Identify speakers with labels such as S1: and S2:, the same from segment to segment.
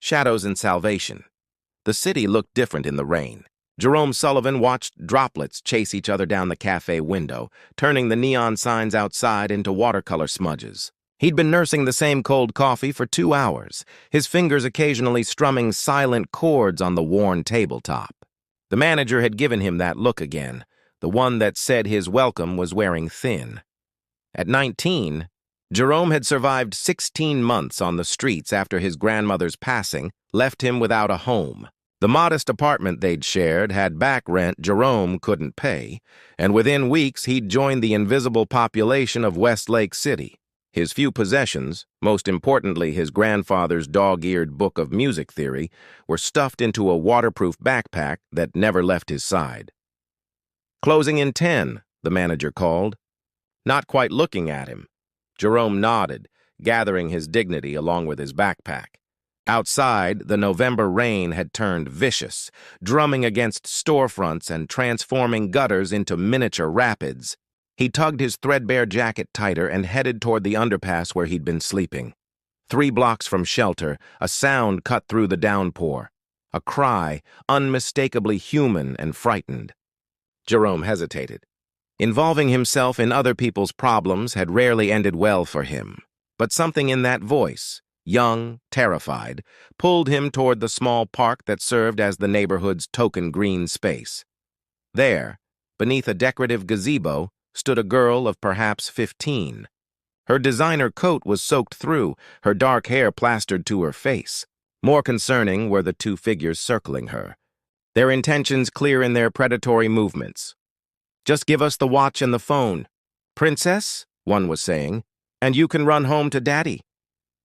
S1: Shadows and salvation. The city looked different in the rain. Jerome Sullivan watched droplets chase each other down the cafe window, turning the neon signs outside into watercolor smudges. He'd been nursing the same cold coffee for 2 hours, his fingers occasionally strumming silent chords on the worn tabletop. The manager had given him that look again, the one that said his welcome was wearing thin. At 19, Jerome had survived 16 months on the streets after his grandmother's passing left him without a home. The modest apartment they'd shared had back rent Jerome couldn't pay, and within weeks he'd joined the invisible population of Westlake City. His few possessions, most importantly his grandfather's dog-eared book of music theory, were stuffed into a waterproof backpack that never left his side. "Closing in 10, the manager called. Not quite looking at him, Jerome nodded, gathering his dignity along with his backpack. Outside, the November rain had turned vicious, drumming against storefronts and transforming gutters into miniature rapids. He tugged his threadbare jacket tighter and headed toward the underpass where he'd been sleeping. 3 blocks from shelter, a sound cut through the downpour. A cry, unmistakably human and frightened. Jerome hesitated. Involving himself in other people's problems had rarely ended well for him, but something in that voice, young, terrified, pulled him toward the small park that served as the neighborhood's token green space. There, beneath a decorative gazebo, stood a girl of perhaps 15. Her designer coat was soaked through, her dark hair plastered to her face. More concerning were the 2 figures circling her, their intentions clear in their predatory movements. "Just give us the watch and the phone. Princess," one was saying, "and you can run home to Daddy."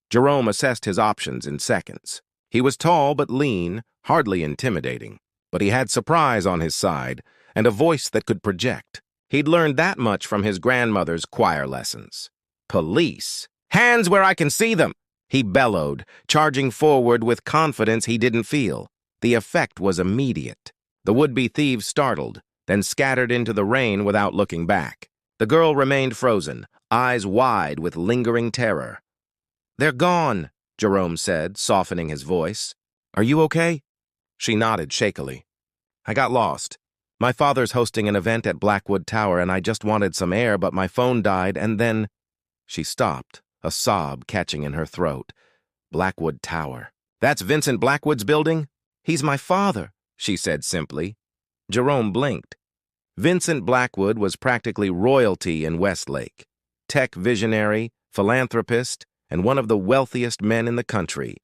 S1: Jerome assessed his options in seconds. He was tall but lean, hardly intimidating, but he had surprise on his side and a voice that could project. He'd learned that much from his grandmother's choir lessons. "Police! Hands where I can see them!" he bellowed, charging forward with confidence he didn't feel. The effect was immediate. The would-be thieves startled, then scattered into the rain without looking back. The girl remained frozen, eyes wide with lingering terror. "They're gone," Jerome said, softening his voice. "Are you okay?" She nodded shakily. "I got lost. My father's hosting an event at Blackwood Tower and I just wanted some air, but my phone died and then—" She stopped, a sob catching in her throat. Blackwood Tower. "That's Vincent Blackwood's building?" "He's my father," she said simply. Jerome blinked. Vincent Blackwood was practically royalty in Westlake. Tech visionary, philanthropist, and one of the wealthiest men in the country.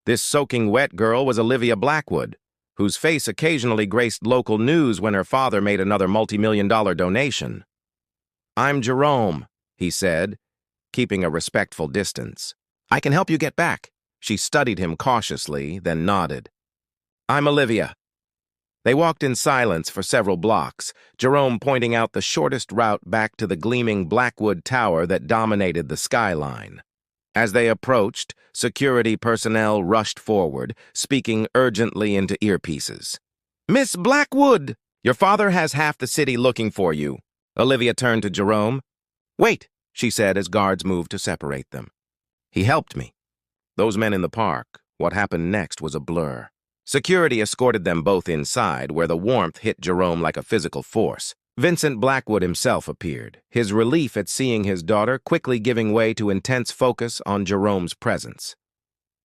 S1: This soaking wet girl was Olivia Blackwood, whose face occasionally graced local news when her father made another multi-million-dollar donation. "I'm Jerome," he said, keeping a respectful distance. "I can help you get back." She studied him cautiously, then nodded. "I'm Olivia." They walked in silence for several blocks, Jerome pointing out the shortest route back to the gleaming Blackwood Tower that dominated the skyline. As they approached, security personnel rushed forward, speaking urgently into earpieces. "Miss Blackwood, your father has half the city looking for you." Olivia turned to Jerome. "Wait," she said as guards moved to separate them. "He helped me." Those men in the park, what happened next was a blur. Security escorted them both inside, where the warmth hit Jerome like a physical force. Vincent Blackwood himself appeared, his relief at seeing his daughter quickly giving way to intense focus on Jerome's presence.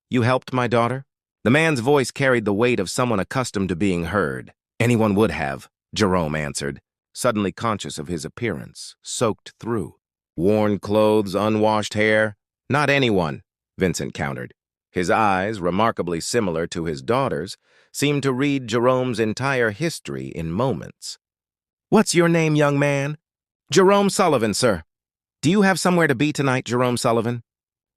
S1: "You helped my daughter?" The man's voice carried the weight of someone accustomed to being heard. "Anyone would have," Jerome answered, suddenly conscious of his appearance, soaked through. "Worn clothes, unwashed hair? Not anyone," Vincent countered. His eyes, remarkably similar to his daughter's, seemed to read Jerome's entire history in moments. "What's your name, young man?" "Jerome Sullivan, sir." "Do you have somewhere to be tonight, Jerome Sullivan?"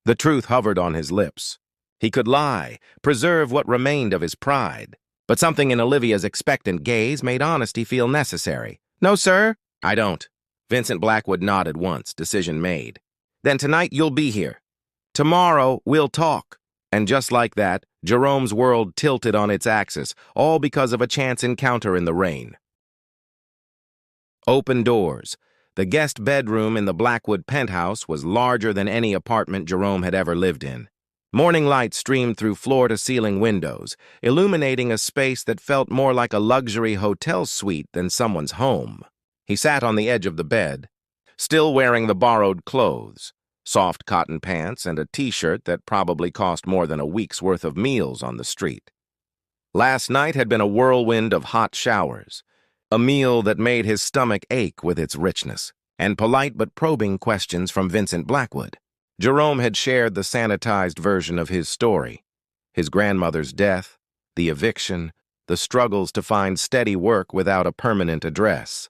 S1: The truth hovered on his lips. He could lie, preserve what remained of his pride. But something in Olivia's expectant gaze made honesty feel necessary. "No, sir." "I don't." Vincent Blackwood nodded once, decision made. "Then tonight you'll be here. Tomorrow we'll talk." And just like that, Jerome's world tilted on its axis, all because of a chance encounter in the rain. Open doors. The guest bedroom in the Blackwood penthouse was larger than any apartment Jerome had ever lived in. Morning light streamed through floor-to-ceiling windows, illuminating a space that felt more like a luxury hotel suite than someone's home. He sat on the edge of the bed, still wearing the borrowed clothes, soft cotton pants and a t-shirt that probably cost more than a week's worth of meals on the street. Last night had been a whirlwind of hot showers, a meal that made his stomach ache with its richness, and polite but probing questions from Vincent Blackwood. Jerome had shared the sanitized version of his story: his grandmother's death, the eviction, the struggles to find steady work without a permanent address.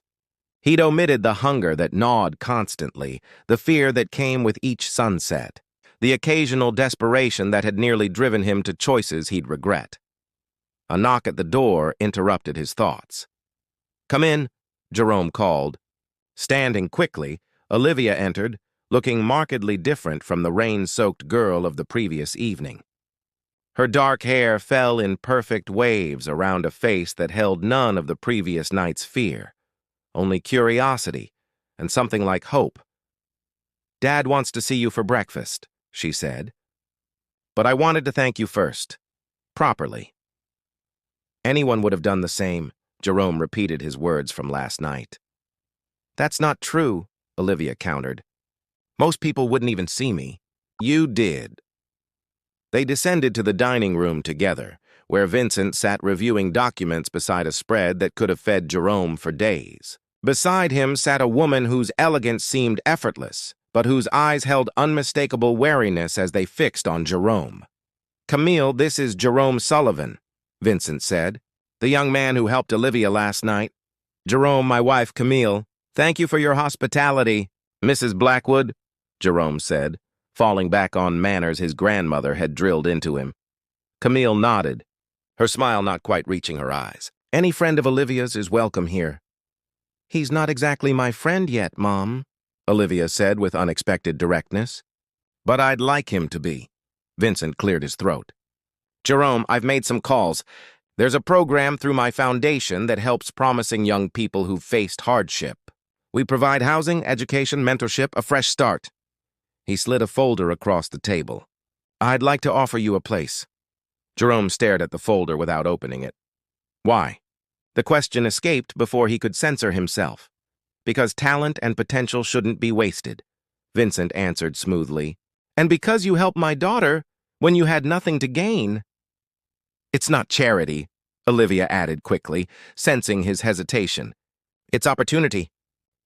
S1: He'd omitted the hunger that gnawed constantly, the fear that came with each sunset, the occasional desperation that had nearly driven him to choices he'd regret. A knock at the door interrupted his thoughts. "Come in," Jerome called. Standing quickly, Olivia entered, looking markedly different from the rain-soaked girl of the previous evening. Her dark hair fell in perfect waves around a face that held none of the previous night's fear, only curiosity and something like hope. "Dad wants to see you for breakfast," she said. "But I wanted to thank you first, properly." "Anyone would have done the same," Jerome repeated his words from last night. "That's not true," Olivia countered. "Most people wouldn't even see me." "You did." They descended to the dining room together, where Vincent sat reviewing documents beside a spread that could have fed Jerome for days. Beside him sat a woman whose elegance seemed effortless, but whose eyes held unmistakable wariness as they fixed on Jerome. "Camille, this is Jerome Sullivan," Vincent said, "the young man who helped Olivia last night. Jerome, my wife, Camille, thank you for your hospitality." "Mrs. Blackwood," Jerome said, falling back on manners his grandmother had drilled into him. Camille nodded, her smile not quite reaching her eyes. "Any friend of Olivia's is welcome here." "He's not exactly my friend yet, Mom," Olivia said with unexpected directness. "But I'd like him to be." Vincent cleared his throat. "Jerome, I've made some calls. There's a program through my foundation that helps promising young people who've faced hardship. We provide housing, education, mentorship, a fresh start." He slid a folder across the table. "I'd like to offer you a place." Jerome stared at the folder without opening it. "Why?" The question escaped before he could censor himself. "Because talent and potential shouldn't be wasted," Vincent answered smoothly. "And because you helped my daughter when you had nothing to gain." "It's not charity," Olivia added quickly, sensing his hesitation. "It's opportunity.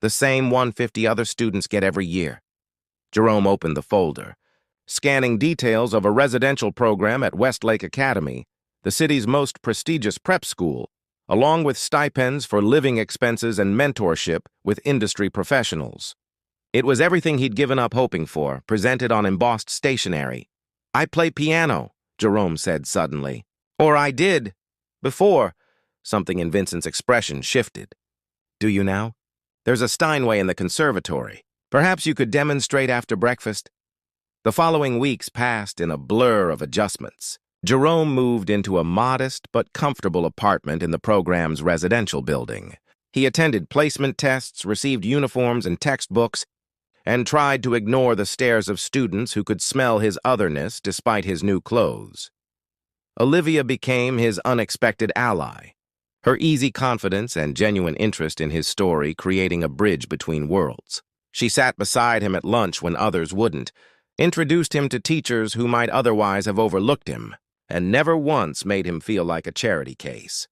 S1: The same 150 other students get every year." Jerome opened the folder, scanning details of a residential program at Westlake Academy, the city's most prestigious prep school, along with stipends for living expenses and mentorship with industry professionals. It was everything he'd given up hoping for, presented on embossed stationery. "I play piano," Jerome said suddenly. "Or I did. Before." Something in Vincent's expression shifted. "Do you now? There's a Steinway in the conservatory. Perhaps you could demonstrate after breakfast." The following weeks passed in a blur of adjustments. Jerome moved into a modest but comfortable apartment in the program's residential building. He attended placement tests, received uniforms and textbooks, and tried to ignore the stares of students who could smell his otherness despite his new clothes. Olivia became his unexpected ally, her easy confidence and genuine interest in his story creating a bridge between worlds. She sat beside him at lunch when others wouldn't, introduced him to teachers who might otherwise have overlooked him, and never once made him feel like a charity case.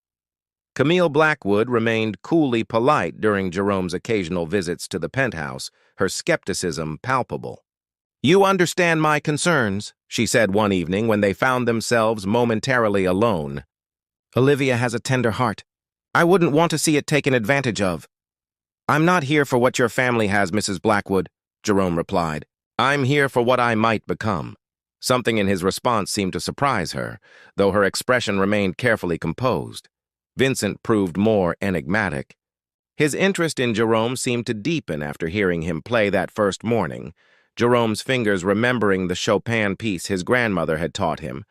S1: Camille Blackwood remained coolly polite during Jerome's occasional visits to the penthouse, her skepticism palpable. "You understand my concerns," she said one evening when they found themselves momentarily alone. "Olivia has a tender heart. I wouldn't want to see it taken advantage of." "I'm not here for what your family has, Mrs. Blackwood," Jerome replied. "I'm here for what I might become." Something in his response seemed to surprise her, though her expression remained carefully composed. Vincent proved more enigmatic. His interest in Jerome seemed to deepen after hearing him play that first morning, Jerome's fingers remembering the Chopin piece his grandmother had taught him,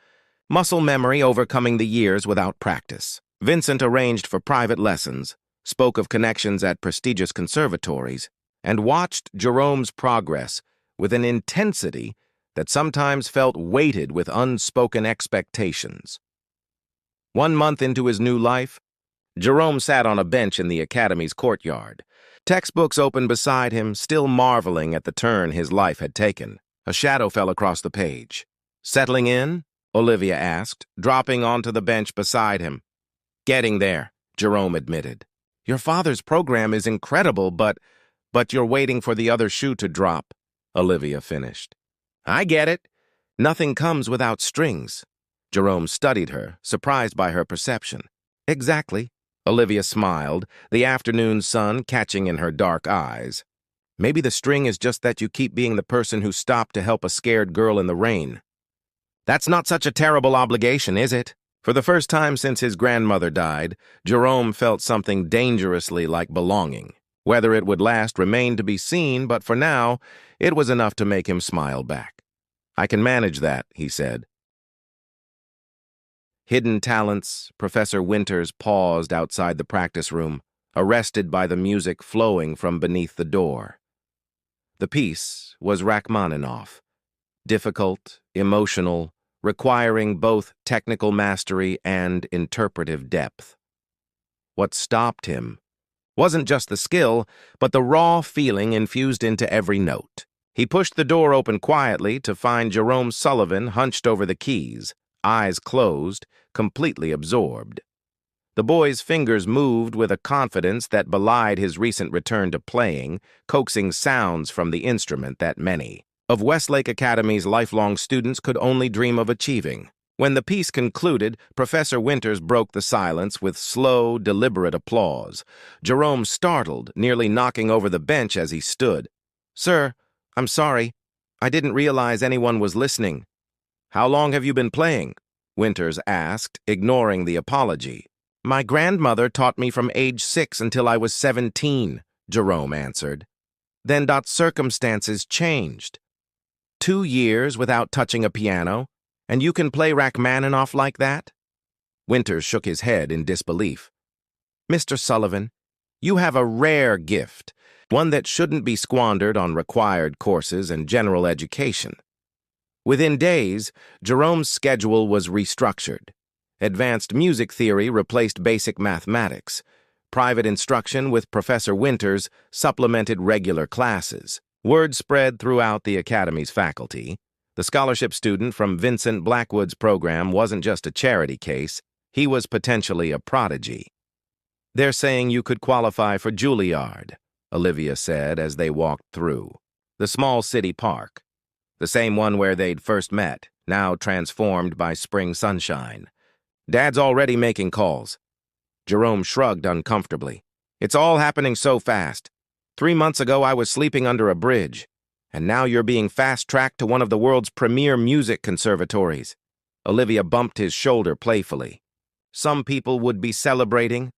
S1: muscle memory overcoming the years without practice. Vincent arranged for private lessons, spoke of connections at prestigious conservatories, and watched Jerome's progress with an intensity that sometimes felt weighted with unspoken expectations. 1 month into his new life, Jerome sat on a bench in the academy's courtyard. Textbooks open beside him, still marveling at the turn his life had taken. A shadow fell across the page. "Settling in?" Olivia asked, dropping onto the bench beside him. "Getting there," Jerome admitted. "Your father's program is incredible, but you're waiting for the other shoe to drop," Olivia finished. "I get it. Nothing comes without strings." Jerome studied her, surprised by her perception. "Exactly." Olivia smiled, the afternoon sun catching in her dark eyes. "Maybe the string is just that you keep being the person who stopped to help a scared girl in the rain." "That's not such a terrible obligation, is it?" For the first time since his grandmother died, Jerome felt something dangerously like belonging. Whether it would last remained to be seen, but for now, it was enough to make him smile back. "I can manage that," he said. Hidden talents, Professor Winters paused outside the practice room, arrested by the music flowing from beneath the door. The piece was Rachmaninoff, difficult, emotional, requiring both technical mastery and interpretive depth. What stopped him wasn't just the skill, but the raw feeling infused into every note. He pushed the door open quietly to find Jerome Sullivan hunched over the keys, eyes closed, completely absorbed. The boy's fingers moved with a confidence that belied his recent return to playing, coaxing sounds from the instrument that many of Westlake Academy's lifelong students could only dream of achieving. When the piece concluded, Professor Winters broke the silence with slow, deliberate applause. Jerome startled, nearly knocking over the bench as he stood. "Sir, I'm sorry. I didn't realize anyone was listening." "How long have you been playing?" Winters asked, ignoring the apology. "My grandmother taught me from age 6 until I was 17, Jerome answered. Then circumstances changed. 2 years without touching a piano, and you can play Rachmaninoff like that?" Winters shook his head in disbelief. "Mr. Sullivan, you have a rare gift, one that shouldn't be squandered on required courses and general education." Within days, Jerome's schedule was restructured. Advanced music theory replaced basic mathematics. Private instruction with Professor Winters supplemented regular classes. Word spread throughout the Academy's faculty. The scholarship student from Vincent Blackwood's program wasn't just a charity case, he was potentially a prodigy. "They're saying you could qualify for Juilliard," Olivia said as they walked through. The small city park. The same one where they'd first met, now transformed by spring sunshine. "Dad's already making calls." Jerome shrugged uncomfortably. "It's all happening so fast. 3 months ago I was sleeping under a bridge, and now you're being fast-tracked to one of the world's premier music conservatories." Olivia bumped his shoulder playfully. "Some people would be celebrating."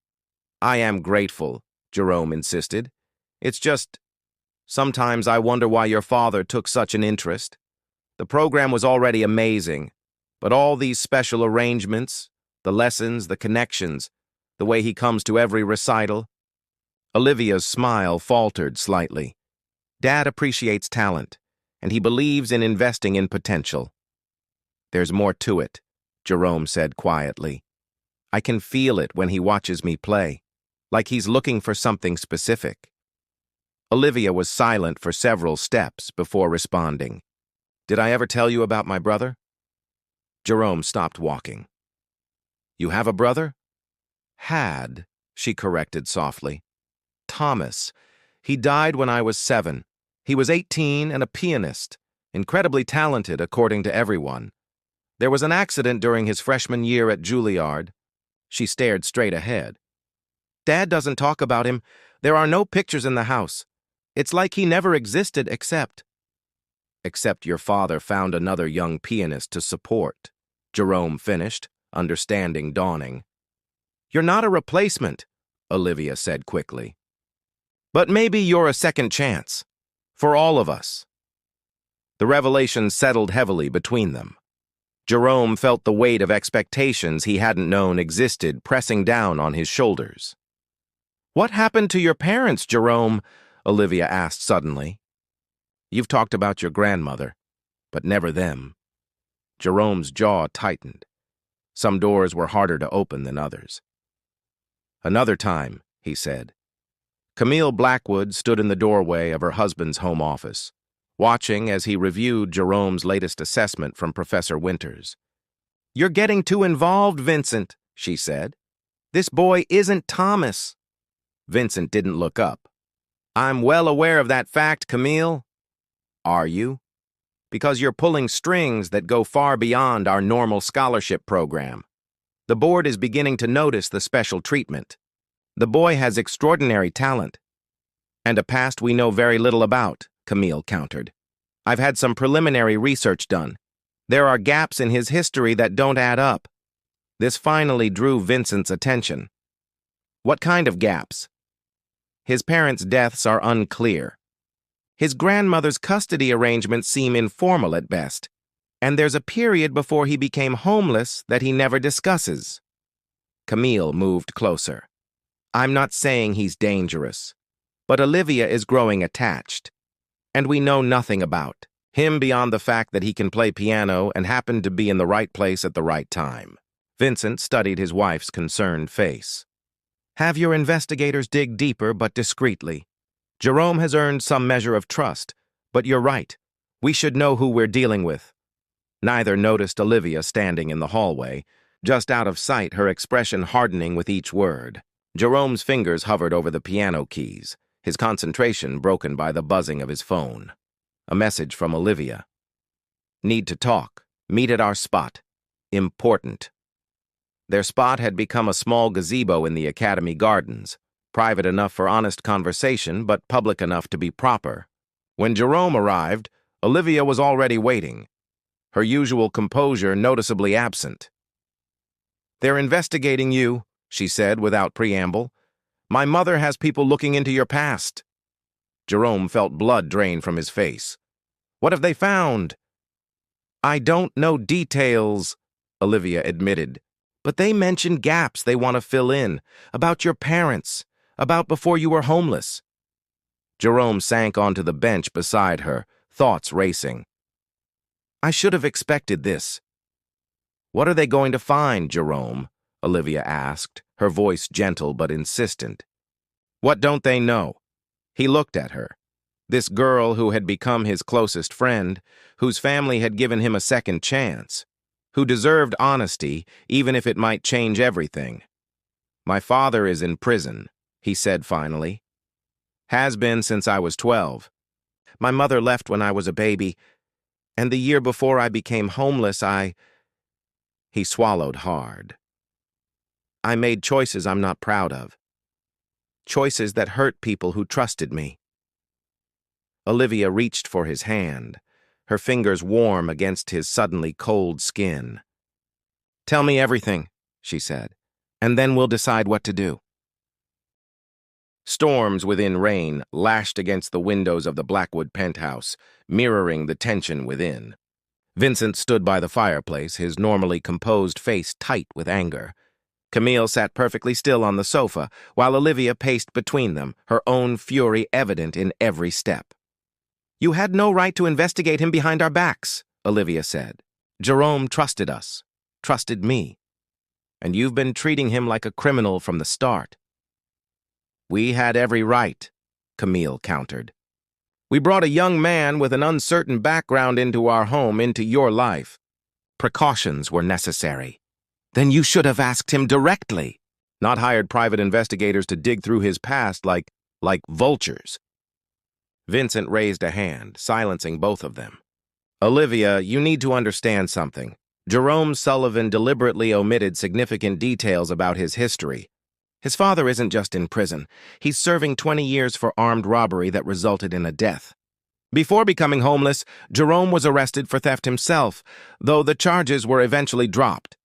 S1: "I am grateful," Jerome insisted. "It's just, sometimes I wonder why your father took such an interest. The program was already amazing, but all these special arrangements, the lessons, the connections, the way he comes to every recital." Olivia's smile faltered slightly. "Dad appreciates talent, and he believes in investing in potential." "There's more to it," Jerome said quietly. "I can feel it when he watches me play, like he's looking for something specific." Olivia was silent for several steps before responding. "Did I ever tell you about my brother?" Jerome stopped walking. "You have a brother?" "Had," she corrected softly. "Thomas. He died when I was 7. He was 18 and a pianist, incredibly talented according to everyone. There was an accident during his freshman year at Juilliard." She stared straight ahead. "Dad doesn't talk about him. There are no pictures in the house. It's like he never existed except your father found another young pianist to support," Jerome finished, understanding dawning. "You're not a replacement," Olivia said quickly. "But maybe you're a second chance. For all of us." The revelation settled heavily between them. Jerome felt the weight of expectations he hadn't known existed pressing down on his shoulders. "What happened to your parents, Jerome?" Olivia asked suddenly. "You've talked about your grandmother. but never them. Jerome's jaw tightened. Some doors were harder to open than others. "Another time," he said. Camille Blackwood stood in the doorway of her husband's home office, watching as he reviewed Jerome's latest assessment from Professor Winters. "You're getting too involved, Vincent," she said. "This boy isn't Thomas." Vincent didn't look up. "I'm well aware of that fact, Camille." "Are you?" "Because you're pulling strings that go far beyond our normal scholarship program. The board is beginning to notice the special treatment. The boy has extraordinary talent." "And a past we know very little about," Camille countered. "I've had some preliminary research done. There are gaps in his history that don't add up." This finally drew Vincent's attention. "What kind of gaps?" "His parents' deaths are unclear. His grandmother's custody arrangements seem informal at best, and there's a period before he became homeless that he never discusses." Camille moved closer. "I'm not saying he's dangerous, but Olivia is growing attached, and we know nothing about him beyond the fact that he can play piano and happened to be in the right place at the right time." Vincent studied his wife's concerned face. "Have your investigators dig deeper but discreetly. Jerome has earned some measure of trust, but you're right. We should know who we're dealing with." Neither noticed Olivia standing in the hallway, just out of sight, her expression hardening with each word. Jerome's fingers hovered over the piano keys, his concentration broken by the buzzing of his phone. A message from Olivia. "Need to talk. Meet at our spot. Important." Their spot had become a small gazebo in the Academy Gardens, private enough for honest conversation, but public enough to be proper. When Jerome arrived, Olivia was already waiting, her usual composure noticeably absent. "They're investigating you," she said without preamble. "My mother has people looking into your past." Jerome felt blood drain from his face. "What have they found?" "I don't know details," Olivia admitted, "but they mentioned gaps they want to fill in, about your parents, about before you were homeless." Jerome sank onto the bench beside her, thoughts racing. "I should have expected this." "What are they going to find, Jerome?" Olivia asked, her voice gentle but insistent. "What don't they know?" He looked at her. This girl who had become his closest friend, whose family had given him a second chance, who deserved honesty, even if it might change everything. "My father is in prison," he said finally. "Has been since I was 12. My mother left when I was a baby, and the year before I became homeless, He swallowed hard. "I made choices I'm not proud of. Choices that hurt people who trusted me." Olivia reached for his hand, her fingers warm against his suddenly cold skin. "Tell me everything," she said, "and then we'll decide what to do." Storms within rain lashed against the windows of the Blackwood penthouse, mirroring the tension within. Vincent stood by the fireplace, his normally composed face tight with anger. Camille sat perfectly still on the sofa, while Olivia paced between them, her own fury evident in every step. "You had no right to investigate him behind our backs," Olivia said. "Jerome trusted us, trusted me. And you've been treating him like a criminal from the start." "We had every right," Camille countered. "We brought a young man with an uncertain background into our home, into your life. Precautions were necessary." "Then you should have asked him directly, not hired private investigators to dig through his past like vultures." Vincent raised a hand, silencing both of them. "Olivia, you need to understand something. Jerome Sullivan deliberately omitted significant details about his history. His father isn't just in prison. He's serving 20 years for armed robbery that resulted in a death. Before becoming homeless, Jerome was arrested for theft himself, though the charges were eventually dropped."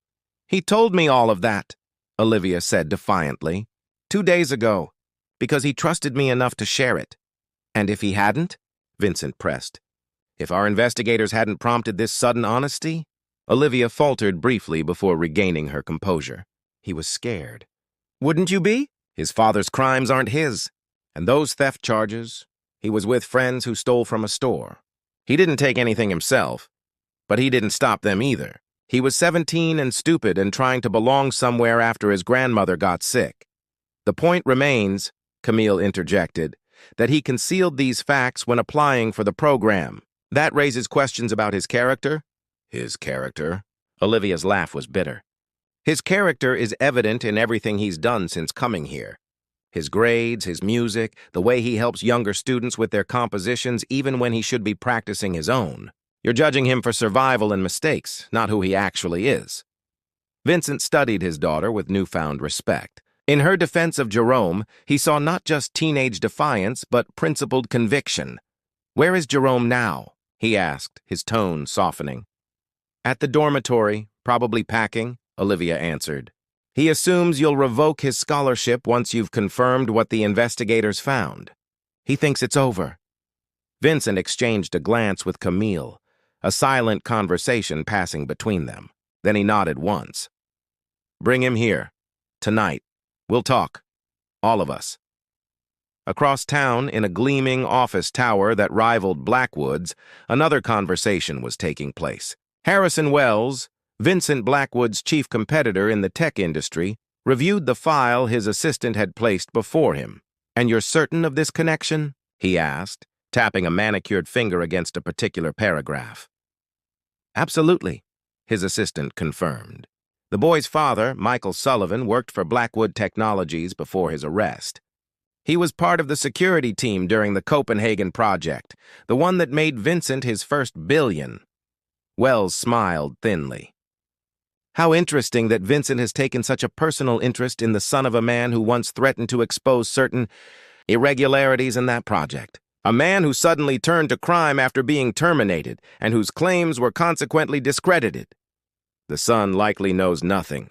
S1: "He told me all of that," Olivia said defiantly, 2 days ago, because he trusted me enough to share it." "And if he hadn't?" Vincent pressed. "If our investigators hadn't prompted this sudden honesty?" Olivia faltered briefly before regaining her composure. He was scared. "Wouldn't you be? His father's crimes aren't his. And those theft charges, he was with friends who stole from a store. He didn't take anything himself. But he didn't stop them either. He was 17 and stupid and trying to belong somewhere after his grandmother got sick. The point remains, Camille interjected, that he concealed these facts when applying for the program. That raises questions about his character? His character? Olivia's laugh was bitter. His character is evident in everything he's done since coming here. His grades, his music, the way he helps younger students with their compositions even when he should be practicing his own. You're judging him for survival and mistakes, not who he actually is. Vincent studied his daughter with newfound respect. In her defense of Jerome, he saw not just teenage defiance, but principled conviction. "Where is Jerome now?" he asked, his tone softening. "At the dormitory, probably packing," Olivia answered. "He assumes you'll revoke his scholarship once you've confirmed what the investigators found. He thinks it's over." Vincent exchanged a glance with Camille, a silent conversation passing between them. Then he nodded once. "Bring him here. Tonight. We'll talk. All of us." Across town, in a gleaming office tower that rivaled Blackwood's, another conversation was taking place. Harrison Wells, Vincent Blackwood's chief competitor in the tech industry, reviewed the file his assistant had placed before him. "And you're certain of this connection?" he asked, tapping a manicured finger against a particular paragraph. "Absolutely," his assistant confirmed. The boy's father, Michael Sullivan, worked for Blackwood Technologies before his arrest. He was part of the security team during the Copenhagen project, the one that made Vincent his first billion. Wells smiled thinly. "How interesting that Vincent has taken such a personal interest in the son of a man who once threatened to expose certain irregularities in that project. A man who suddenly turned to crime after being terminated and whose claims were consequently discredited. The son likely knows nothing.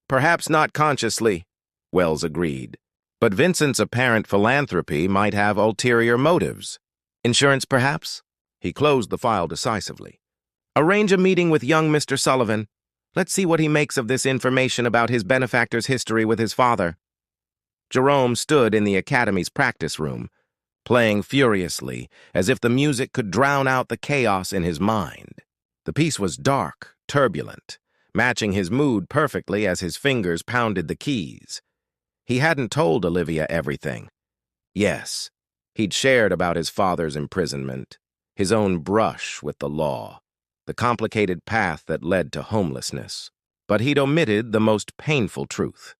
S1: Perhaps not consciously," Wells agreed. "But Vincent's apparent philanthropy might have ulterior motives. Insurance, perhaps?" He closed the file decisively. "Arrange a meeting with young Mr. Sullivan. Let's see what he makes of this information about his benefactor's history with his father." Jerome stood in the academy's practice room, playing furiously, as if the music could drown out the chaos in his mind. The piece was dark, turbulent, matching his mood perfectly as his fingers pounded the keys. He hadn't told Olivia everything. Yes, he'd shared about his father's imprisonment, his own brush with the law, the complicated path that led to homelessness. But he'd omitted the most painful truth.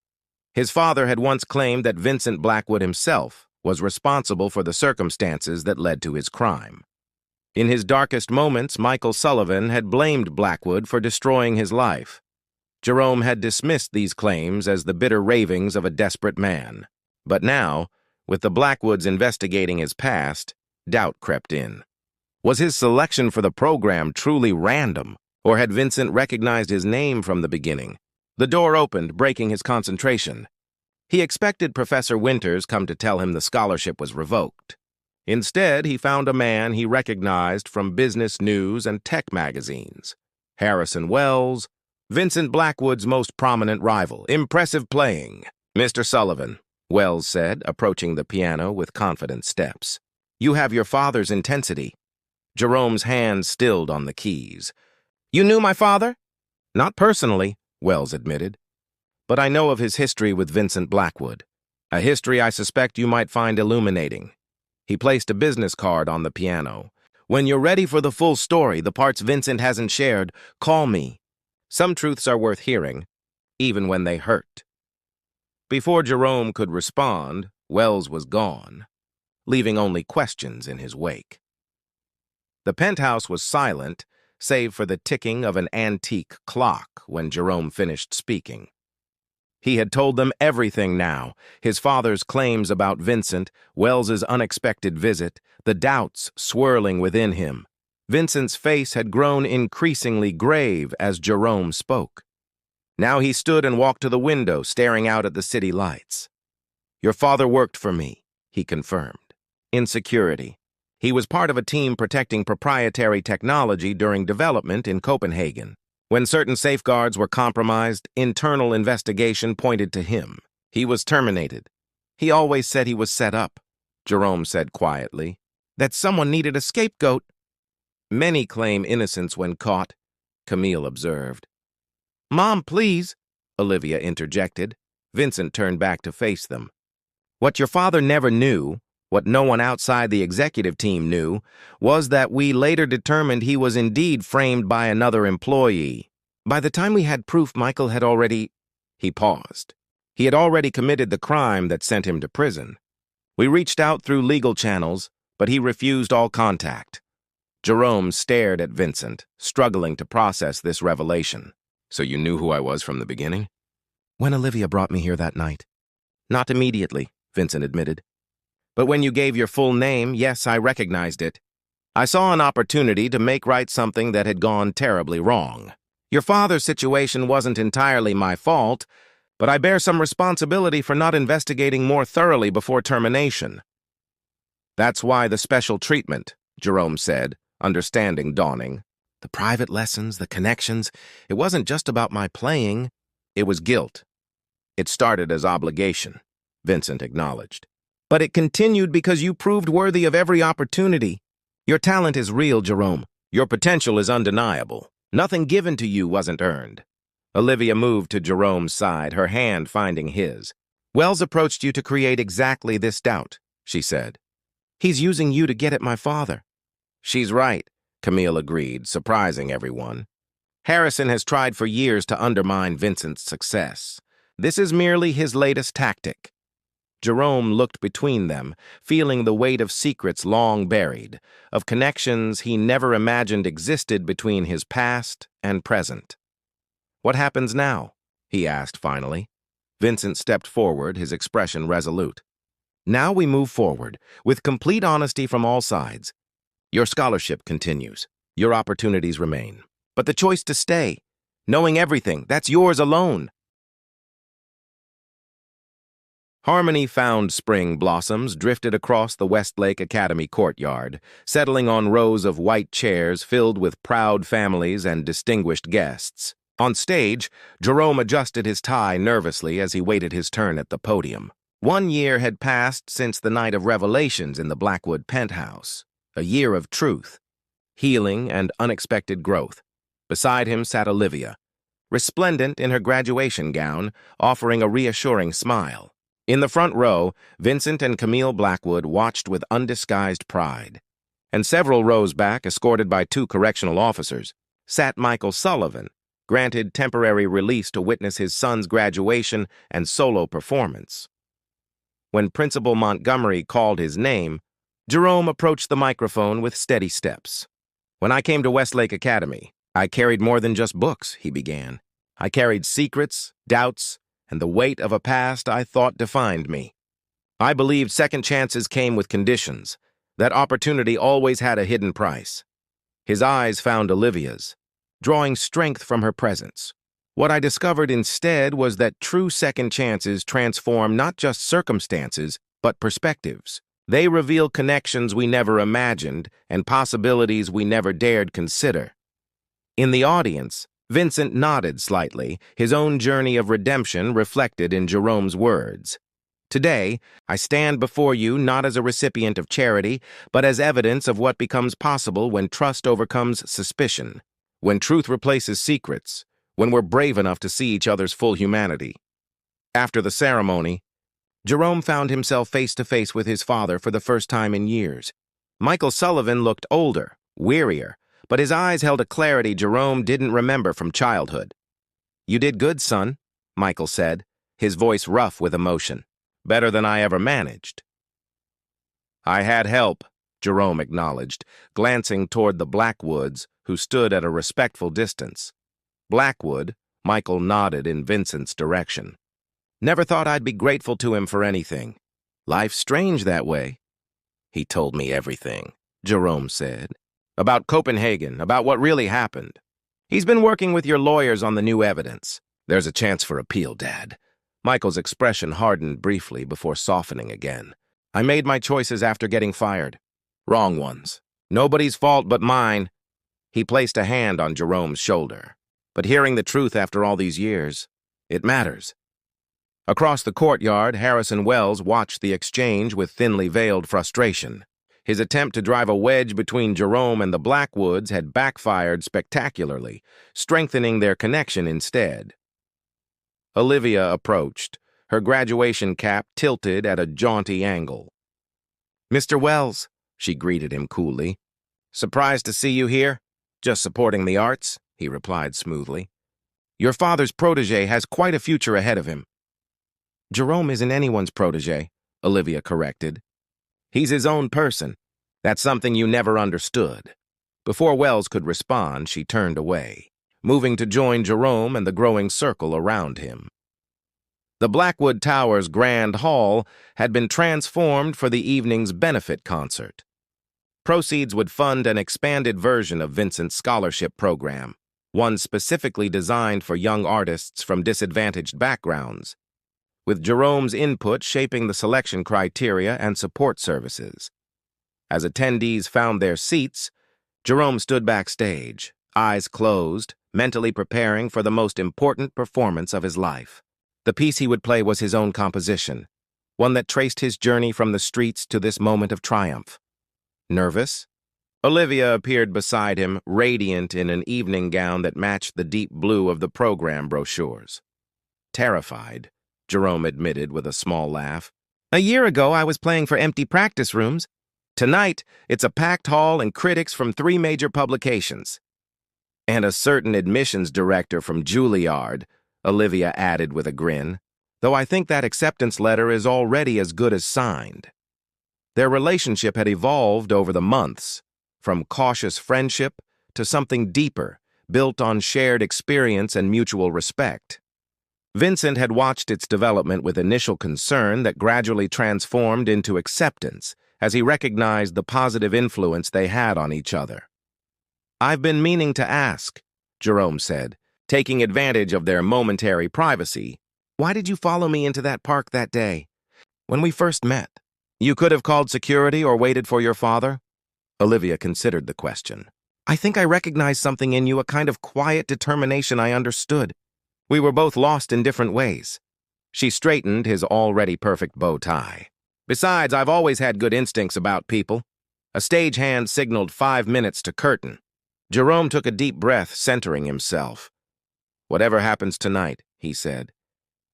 S1: His father had once claimed that Vincent Blackwood himself was responsible for the circumstances that led to his crime. In his darkest moments, Michael Sullivan had blamed Blackwood for destroying his life. Jerome had dismissed these claims as the bitter ravings of a desperate man. But now, with the Blackwoods investigating his past, doubt crept in. Was his selection for the program truly random, or had Vincent recognized his name from the beginning? The door opened, breaking his concentration. He expected Professor Winters come to tell him the scholarship was revoked. Instead, he found a man he recognized from business news and tech magazines. Harrison Wells, Vincent Blackwood's most prominent rival. "Impressive playing, Mr. Sullivan," Wells said, approaching the piano with confident steps. "You have your father's intensity." Jerome's hand stilled on the keys. "You knew my father?" "Not personally," Wells admitted. "But I know of his history with Vincent Blackwood. A history I suspect you might find illuminating." He placed a business card on the piano. "When you're ready for the full story, the parts Vincent hasn't shared, call me. Some truths are worth hearing, even when they hurt." Before Jerome could respond, Wells was gone, leaving only questions in his wake. The penthouse was silent, save for the ticking of an antique clock when Jerome finished speaking. He had told them everything now, his father's claims about Vincent, Wells's unexpected visit, the doubts swirling within him. Vincent's face had grown increasingly grave as Jerome spoke. Now he stood and walked to the window, staring out at the city lights. "Your father worked for me," he confirmed. "In security. He was part of a team protecting proprietary technology during development in Copenhagen. When certain safeguards were compromised, internal investigation pointed to him. He was terminated. He always said he was set up," Jerome said quietly. "That someone needed a scapegoat." Many claim innocence when caught, Camille observed. Mom, please, Olivia interjected. Vincent turned back to face them. What your father never knew, what no one outside the executive team knew, was that we later determined he was indeed framed by another employee. By the time we had proof, Michael had already... He paused. He had already committed the crime that sent him to prison. We reached out through legal channels, but he refused all contact. Jerome stared at Vincent, struggling to process this revelation. So you knew who I was from the beginning? When Olivia brought me here that night. Not immediately, Vincent admitted. But when you gave your full name, yes, I recognized it. I saw an opportunity to make right something that had gone terribly wrong. Your father's situation wasn't entirely my fault, but I bear some responsibility for not investigating more thoroughly before termination. That's why the special treatment, Jerome said, understanding dawning. The private lessons, the connections, it wasn't just about my playing, it was guilt. It started as obligation, Vincent acknowledged. But it continued because you proved worthy of every opportunity. Your talent is real, Jerome. Your potential is undeniable. Nothing given to you wasn't earned. Olivia moved to Jerome's side, her hand finding his. Wells approached you to create exactly this doubt, she said. He's using you to get at my father. She's right, Camille agreed, surprising everyone. Harrison has tried for years to undermine Vincent's success. This is merely his latest tactic. Jerome looked between them, feeling the weight of secrets long buried, of connections he never imagined existed between his past and present. What happens now? He asked finally. Vincent stepped forward, his expression resolute. Now we move forward, with complete honesty from all sides. Your scholarship continues. Your opportunities remain. But the choice to stay, knowing everything, that's yours alone. Harmony found spring blossoms drifted across the Westlake Academy courtyard, settling on rows of white chairs filled with proud families and distinguished guests. On stage, Jerome adjusted his tie nervously as he waited his turn at the podium. 1 year had passed since the night of revelations in the Blackwood penthouse. A year of truth, healing, and unexpected growth. Beside him sat Olivia, resplendent in her graduation gown, offering a reassuring smile. In the front row, Vincent and Camille Blackwood watched with undisguised pride. And several rows back, escorted by 2 correctional officers, sat Michael Sullivan, granted temporary release to witness his son's graduation and solo performance. When Principal Montgomery called his name, Jerome approached the microphone with steady steps. When I came to Westlake Academy, I carried more than just books, he began. I carried secrets, doubts, and the weight of a past I thought defined me. I believed second chances came with conditions, that opportunity always had a hidden price. His eyes found Olivia's, drawing strength from her presence. What I discovered instead was that true second chances transform not just circumstances, but perspectives. They reveal connections we never imagined and possibilities we never dared consider. In the audience, Vincent nodded slightly, his own journey of redemption reflected in Jerome's words. Today, I stand before you not as a recipient of charity, but as evidence of what becomes possible when trust overcomes suspicion, when truth replaces secrets, when we're brave enough to see each other's full humanity. After the ceremony, Jerome found himself face to face with his father for the first time in years. Michael Sullivan looked older, wearier, but his eyes held a clarity Jerome didn't remember from childhood. You did good, son, Michael said, his voice rough with emotion. Better than I ever managed. I had help, Jerome acknowledged, glancing toward the Blackwoods, who stood at a respectful distance. Blackwood, Michael nodded in Vincent's direction. Never thought I'd be grateful to him for anything. Life's strange that way. He told me everything, Jerome said. About Copenhagen, about what really happened. He's been working with your lawyers on the new evidence. There's a chance for appeal, Dad. Michael's expression hardened briefly before softening again. I made my choices after getting fired. Wrong ones. Nobody's fault but mine. He placed a hand on Jerome's shoulder. But hearing the truth after all these years, it matters. Across the courtyard, Harrison Wells watched the exchange with thinly veiled frustration. His attempt to drive a wedge between Jerome and the Blackwoods had backfired spectacularly, strengthening their connection instead. Olivia approached, her graduation cap tilted at a jaunty angle. "Mr. Wells," she greeted him coolly. "Surprised to see you here? Just supporting the arts," he replied smoothly. "Your father's protege has quite a future ahead of him." "Jerome isn't anyone's protege," Olivia corrected. "He's his own person. That's something you never understood." Before Wells could respond, she turned away, moving to join Jerome and the growing circle around him. The Blackwood Towers Grand Hall had been transformed for the evening's benefit concert. Proceeds would fund an expanded version of Vincent's scholarship program, one specifically designed for young artists from disadvantaged backgrounds, with Jerome's input shaping the selection criteria and support services. As attendees found their seats, Jerome stood backstage, eyes closed, mentally preparing for the most important performance of his life. The piece he would play was his own composition, one that traced his journey from the streets to this moment of triumph. Nervous? Olivia appeared beside him, radiant in an evening gown that matched the deep blue of the program brochures. "Terrified," Jerome admitted with a small laugh. "A year ago, I was playing for empty practice rooms. Tonight, it's a packed hall and critics from 3 major publications." "And a certain admissions director from Juilliard," Olivia added with a grin, "though I think that acceptance letter is already as good as signed." Their relationship had evolved over the months, from cautious friendship to something deeper, built on shared experience and mutual respect. Vincent had watched its development with initial concern that gradually transformed into acceptance as he recognized the positive influence they had on each other. "I've been meaning to ask," Jerome said, taking advantage of their momentary privacy. "Why did you follow me into that park that day, when we first met? You could have called security or waited for your father?" Olivia considered the question. "I think I recognized something in you, a kind of quiet determination I understood. We were both lost in different ways." She straightened his already perfect bow tie. "Besides, I've always had good instincts about people." A stagehand signaled 5 minutes to curtain. Jerome took a deep breath, centering himself. "Whatever happens tonight," he said.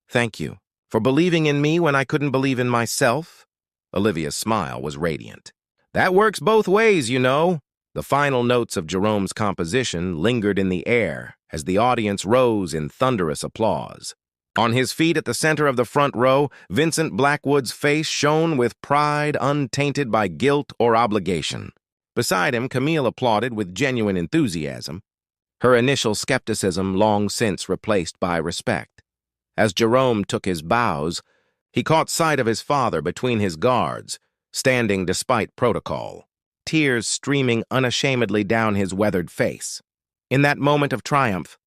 S1: "Thank you for believing in me when I couldn't believe in myself." Olivia's smile was radiant. "That works both ways, you know." The final notes of Jerome's composition lingered in the air as the audience rose in thunderous applause. On his feet at the center of the front row, Vincent Blackwood's face shone with pride untainted by guilt or obligation. Beside him, Camille applauded with genuine enthusiasm, her initial skepticism long since replaced by respect. As Jerome took his bows, he caught sight of his father between his guards, standing despite protocol, tears streaming unashamedly down his weathered face. In that moment of triumph,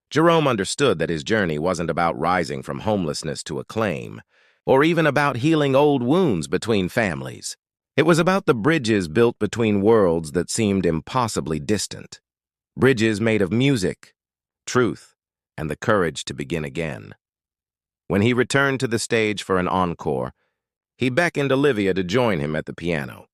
S1: Jerome understood that his journey wasn't about rising from homelessness to acclaim, or even about healing old wounds between families. It was about the bridges built between worlds that seemed impossibly distant. Bridges made of music, truth, and the courage to begin again. When he returned to the stage for an encore, he beckoned Olivia to join him at the piano.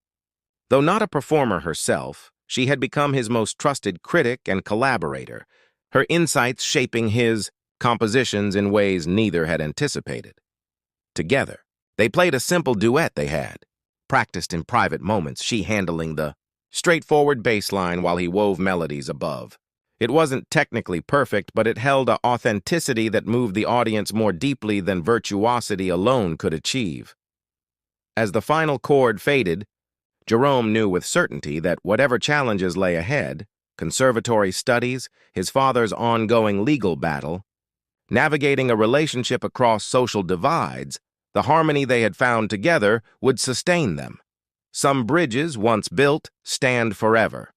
S1: Though not a performer herself, she had become his most trusted critic and collaborator, her insights shaping his compositions in ways neither had anticipated. Together, they played a simple duet they had, practiced in private moments, she handling the straightforward bass line while he wove melodies above. It wasn't technically perfect, but it held an authenticity that moved the audience more deeply than virtuosity alone could achieve. As the final chord faded, Jerome knew with certainty that whatever challenges lay ahead, conservatory studies, his father's ongoing legal battle, navigating a relationship across social divides, the harmony they had found together would sustain them. Some bridges, once built, stand forever.